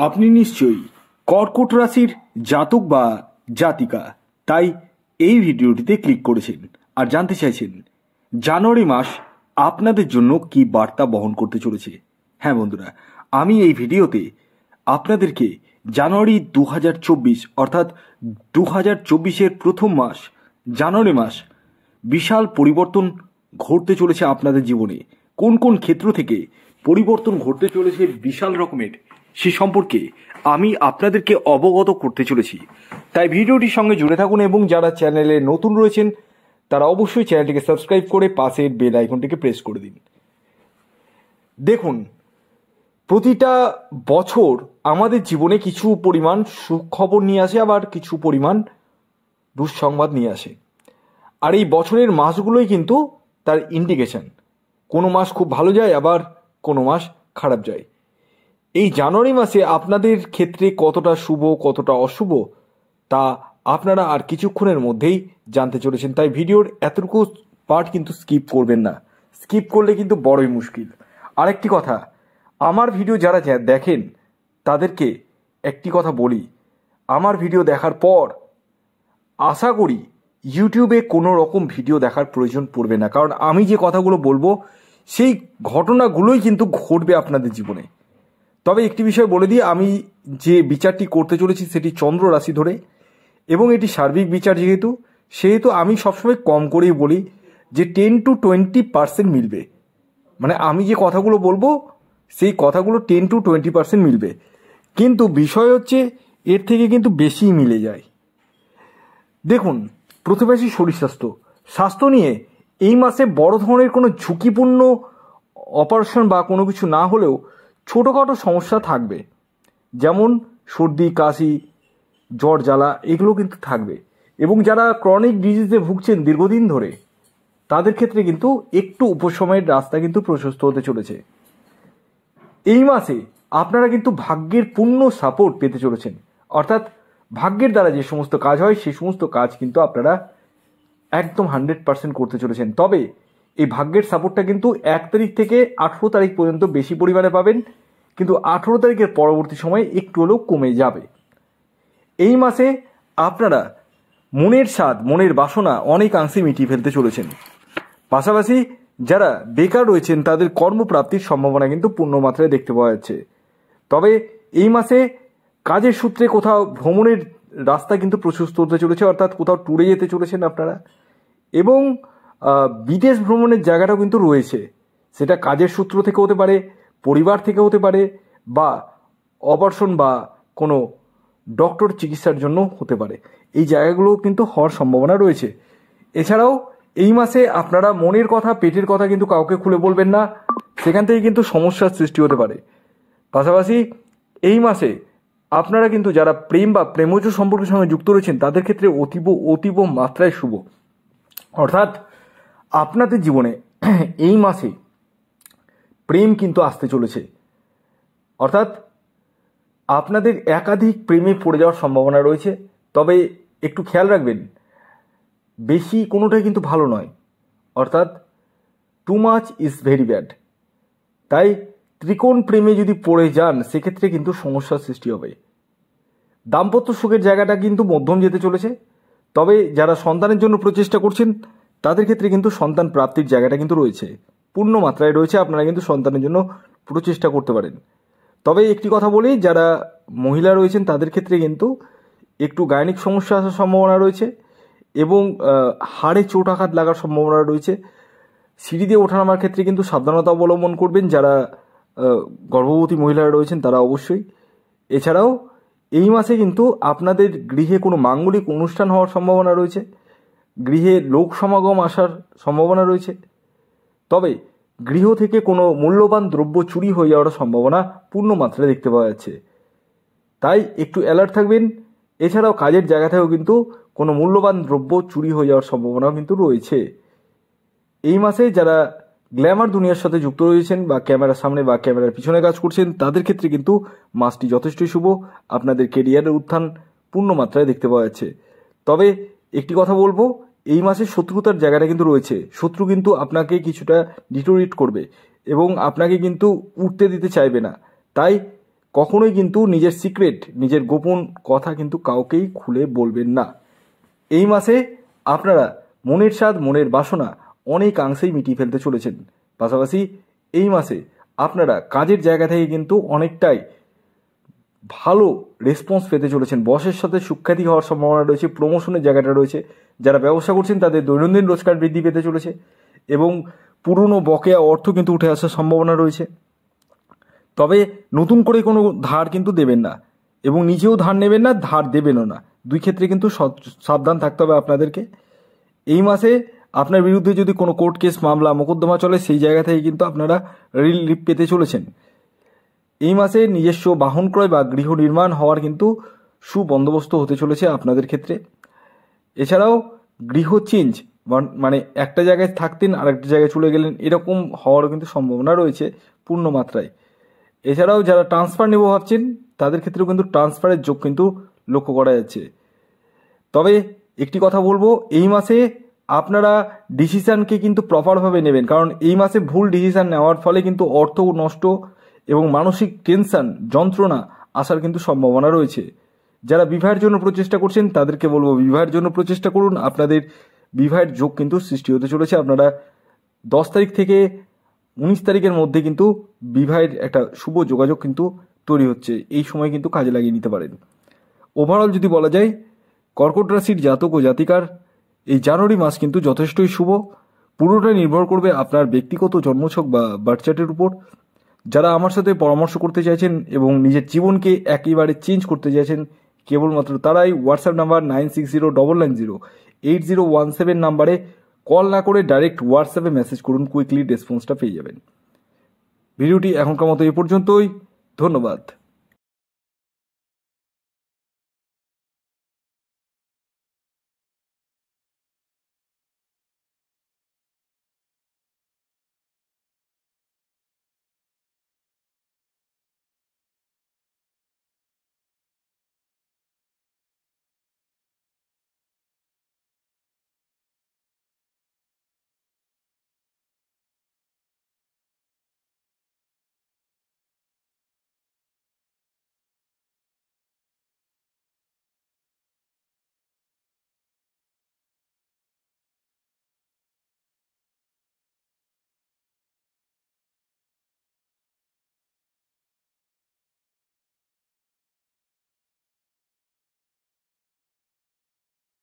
আপনি নিশ্চয়ই কর্কট রাশির জাতক বা জাতিকা, তাই এই ভিডিওটিতে ক্লিক করেছেন আর জানতে চাইছেন জানুয়ারি মাস আপনাদের জন্য কি বার্তা বহন করতে চলেছে। হ্যাঁ বন্ধুরা, আমি এই ভিডিওতে আপনাদেরকে জানুয়ারি 2024 অর্থাৎ 2024-এর প্রথম মাস জানুয়ারি মাস বিশাল পরিবর্তন ঘটতে চলেছে আপনাদের জীবনে। কোন কোন ক্ষেত্র থেকে পরিবর্তন ঘটতে চলেছে বিশাল রকমের, সে সম্পর্কে আমি আপনাদেরকে অবগত করতে চলেছি। তাই ভিডিওটির সঙ্গে জুড়ে থাকুন এবং যারা চ্যানেলে নতুন রয়েছেন তারা অবশ্যই চ্যানেলটিকে সাবস্ক্রাইব করে পাশের বেল আইকনটিকে প্রেস করে দিন। দেখুন, প্রতিটা বছর আমাদের জীবনে কিছু পরিমাণ সুখবর নিয়ে আসে, আবার কিছু পরিমাণ দুঃসংবাদ নিয়ে আসে। আর এই বছরের মাসগুলোই কিন্তু তার ইন্ডিকেশন। কোনো মাস খুব ভালো যায়, আবার কোনো মাস খারাপ যায়। এই জানুয়ারি মাসে আপনাদের ক্ষেত্রে কতটা শুভ কতটা অশুভ তা আপনারা আর কিছুক্ষণের মধ্যেই জানতে চলেছেন। তাই ভিডিওর এতটুকু পার্ট কিন্তু স্কিপ করবেন না, স্কিপ করলে কিন্তু বড়ই মুশকিল। আরেকটি কথা, আমার ভিডিও যারা দেখেন তাদেরকে একটি কথা বলি, আমার ভিডিও দেখার পর আশা করি ইউটিউবে কোনো রকম ভিডিও দেখার প্রয়োজন পড়বে না, কারণ আমি যে কথাগুলো বলবো সেই ঘটনাগুলোই কিন্তু ঘটবে আপনাদের জীবনে। তবে একটি বিষয় বলে দিই, আমি যে বিচারটি করতে চলেছি সেটি চন্দ্র রাশি ধরে, এবং এটি সার্বিক বিচার সেহেতু আমি সবসময় কম করেই বলি যে 10 to 20% মিলবে। মানে আমি যে কথাগুলো বলবো সেই কথাগুলো 10 to 20% মিলবে, কিন্তু বিষয় হচ্ছে এর থেকে কিন্তু বেশি মিলে যায়। দেখুন, প্রথমে আসি শরীর স্বাস্থ্য নিয়ে এই মাসে বড় ধরনের কোনো ঝুঁকিপূর্ণ অপারেশন বা কোনো কিছু না হলেও ছোটোখাটো সমস্যা থাকবে, যেমন সর্দি কাশি জ্বর জ্বালা এগুলো কিন্তু থাকবে। এবং যারা ক্রনিক ডিজিজে ভুগছেন দীর্ঘদিন ধরে তাদের ক্ষেত্রে কিন্তু একটু উপশমের রাস্তা কিন্তু প্রশস্ত হতে চলেছে। এই মাসে আপনারা কিন্তু ভাগ্যের পূর্ণ সাপোর্ট পেতে চলেছেন, অর্থাৎ ভাগ্যের দ্বারা যে সমস্ত কাজ হয় সেই সমস্ত কাজ কিন্তু আপনারা একদম 100% করতে চলেছেন। তবে এই ভাগ্যের সাপোর্টটা কিন্তু 1 তারিখ থেকে 18 তারিখ পর্যন্ত বেশি পরিমাণে পাবেন, কিন্তু 18 তারিখের পরবর্তী সময়ে একটু হলেও কমে যাবে। এই মাসে আপনারা মনের স্বাদ মনের বাসনা অনেকাংশে মিটিয়ে ফেলতে চলেছেন। পাশাপাশি যারা বেকার রয়েছেন তাদের কর্মপ্রাপ্তির সম্ভাবনা কিন্তু পূর্ণ মাত্রায় দেখতে পাওয়া যাচ্ছে। তবে এই মাসে কাজের সূত্রে কোথাও ভ্রমণের রাস্তা কিন্তু প্রশস্ত হতে চলেছে, অর্থাৎ কোথাও ট্যুরে যেতে চলেছেন আপনারা, এবং বিদেশ ভ্রমণের জায়গাটাও কিন্তু রয়েছে। সেটা কাজের সূত্র থেকে হতে পারে, পরিবার থেকে হতে পারে, বা অপারেশন বা কোনো ডক্টর চিকিৎসার জন্য হতে পারে। এই জায়গাগুলো কিন্তু হওয়ার সম্ভাবনা রয়েছে। এছাড়াও এই মাসে আপনারা মনের কথা পেটের কথা কিন্তু কাউকে খুলে বলবেন না, সেখান থেকে কিন্তু সমস্যার সৃষ্টি হতে পারে। পাশাপাশি এই মাসে আপনারা কিন্তু যারা প্রেম বা প্রেমজ সম্পর্কের সঙ্গে যুক্ত রয়েছেন তাদের ক্ষেত্রে অতীব মাত্রায় শুভ, অর্থাৎ আপনাদের জীবনে এই মাসে প্রেম কিন্তু আসতে চলেছে, অর্থাৎ আপনাদের একাধিক প্রেমে পড়ে যাওয়ার সম্ভাবনা রয়েছে। তবে একটু খেয়াল রাখবেন, বেশি কোনোটাই কিন্তু ভালো নয়, অর্থাৎ too much is very bad. তাই ত্রিকোণ প্রেমে যদি পড়ে যান সেক্ষেত্রে কিন্তু সমস্যার সৃষ্টি হবে। দাম্পত্য সুখের জায়গাটা কিন্তু মধ্যম যেতে চলেছে। তবে যারা সন্তানের জন্য প্রচেষ্টা করছেন তাদের ক্ষেত্রে কিন্তু সন্তান প্রাপ্তির জায়গাটা কিন্তু রয়েছে, পূর্ণ মাত্রায় রয়েছে। আপনারা কিন্তু সন্তানের জন্য প্রচেষ্টা করতে পারেন। তবে একটি কথা বলি, যারা মহিলা রয়েছেন তাদের ক্ষেত্রে কিন্তু একটু গাইনিক সমস্যা আসার সম্ভাবনা রয়েছে, এবং হাড়ে চোট আঘাত লাগার সম্ভাবনা রয়েছে। সিঁড়ি দিয়ে ওঠানামার ক্ষেত্রে কিন্তু সাবধানতা অবলম্বন করবেন যারা গর্ভবতী মহিলারা রয়েছেন তারা অবশ্যই। এছাড়াও এই মাসে কিন্তু আপনাদের গৃহে কোনো মাঙ্গলিক অনুষ্ঠান হওয়ার সম্ভাবনা রয়েছে, গৃহে লোক সমাগম আসার সম্ভাবনা রয়েছে। তবে গৃহ থেকে কোনো মূল্যবান দ্রব্য চুরি হয়ে যাওয়ার সম্ভাবনা পূর্ণ মাত্রায় দেখতে পাওয়া যাচ্ছে, তাই একটু অ্যালার্ট থাকবেন। এছাড়াও কাজের জায়গা থেকেও কিন্তু কোনো মূল্যবান দ্রব্য চুরি হয়ে যাওয়ার সম্ভাবনাও কিন্তু রয়েছে। এই মাসে যারা গ্ল্যামার দুনিয়ার সাথে যুক্ত রয়েছেন বা ক্যামেরার সামনে বা ক্যামেরার পিছনে কাজ করছেন তাদের ক্ষেত্রে কিন্তু মাসটি যথেষ্টই শুভ। আপনাদের কেরিয়ারের উত্থান পূর্ণ মাত্রায় দেখতে পাওয়া যাচ্ছে। তবে একটি কথা বলবো, এই মাসে শত্রুতার জায়গাটা কিন্তু রয়েছে। শত্রু কিন্তু আপনাকে কিছুটা ডিটোরিয়েট করবে এবং আপনাকে কিন্তু উঠতে দিতে চাইবে না। তাই কখনোই কিন্তু নিজের সিক্রেট, নিজের গোপন কথা কিন্তু কাউকেই খুলে বলবেন না। এই মাসে আপনারা মনের স্বাদ, মনের বাসনা অনেকাংশেই মিটিয়ে ফেলতে চলেছেন। পাশাপাশি এই মাসে আপনারা কাজের জায়গা থেকে কিন্তু অনেকটাই ভালো রেসপন্স পেতে চলেছেন। বসের সাথে সুখ্যাতি হওয়ার সম্ভাবনা রয়েছে, প্রমোশনের জায়গাটা রয়েছে। যারা ব্যবসা করছেন তাদের দৈনন্দিন রোজগার বৃদ্ধি পেতে চলেছে এবং পুরনো বকেয়া অর্থ কিন্তু উঠে আসার সম্ভাবনা রয়েছে। তবে নতুন করে কোনো ধার কিন্তু দেবেন না এবং নিজেও ধার নেবেন না, ধার দেবেনও না। দুই ক্ষেত্রে কিন্তু সাবধান থাকতে হবে আপনাদেরকে। এই মাসে আপনার বিরুদ্ধে যদি কোনো কোর্ট কেস, মামলা, মোকদ্দমা চলে, সেই জায়গা থেকে কিন্তু আপনারা রিলিফ পেতে চলেছেন। এই মাসে নিজস্ব বাহন ক্রয় বা গৃহ নির্মাণ হওয়ার কিন্তু সুবন্দোবস্ত হতে চলেছে আপনাদের ক্ষেত্রে। এছাড়াও গৃহ চেঞ্জ, মানে একটা জায়গায় থাকতেন আর একটা জায়গায় চলে গেলেন, এরকম হওয়ারও কিন্তু সম্ভাবনা রয়েছে পূর্ণ মাত্রায়। এছাড়াও যারা ট্রান্সফার নেব ভাবছেন তাদের ক্ষেত্রেও কিন্তু ট্রান্সফারের যোগ কিন্তু লক্ষ্য করা যাচ্ছে। তবে একটি কথা বলবো, এই মাসে আপনারা ডিসিশানকে কিন্তু প্রপারভাবে নেবেন, কারণ এই মাসে ভুল ডিসিশান নেওয়ার ফলে কিন্তু অর্থ নষ্ট এবং মানসিক টেনশন, যন্ত্রণা আসার কিন্তু সম্ভাবনা রয়েছে। যারা বিবাহের জন্য প্রচেষ্টা করছেন তাদেরকে বলবো বিবাহের জন্য প্রচেষ্টা করুন। আপনাদের বিবাহের যোগ কিন্তু সৃষ্টি হতে চলেছে। আপনারা 10 তারিখ থেকে 19 তারিখের মধ্যে কিন্তু বিবাহের একটা শুভ যোগাযোগ কিন্তু তৈরি হচ্ছে। এই সময় কিন্তু কাজে লাগিয়ে নিতে পারেন। ওভারঅল যদি বলা যায়, কর্কট রাশির জাতক ও জাতিকার এই জানুয়ারি মাস কিন্তু যথেষ্টই শুভ। পুরোটাই নির্ভর করবে আপনার ব্যক্তিগত জন্মছক বা বার্থ চার্টের উপর। যারা আমার সাথে পরামর্শ করতে চাইছেন এবং নিজের জীবনকে একেবারে চেঞ্জ করতে চাইছেন, কেবলমাত্র তারাই হোয়াটসঅ্যাপ নাম্বার 9609908017 নাম্বারে কল না করে ডাইরেক্ট হোয়াটসঅ্যাপে মেসেজ করুন, কুইকলি রেসপন্সটা পেয়ে যাবেন। ভিডিওটি এখনকার মতো এ পর্যন্তই। ধন্যবাদ।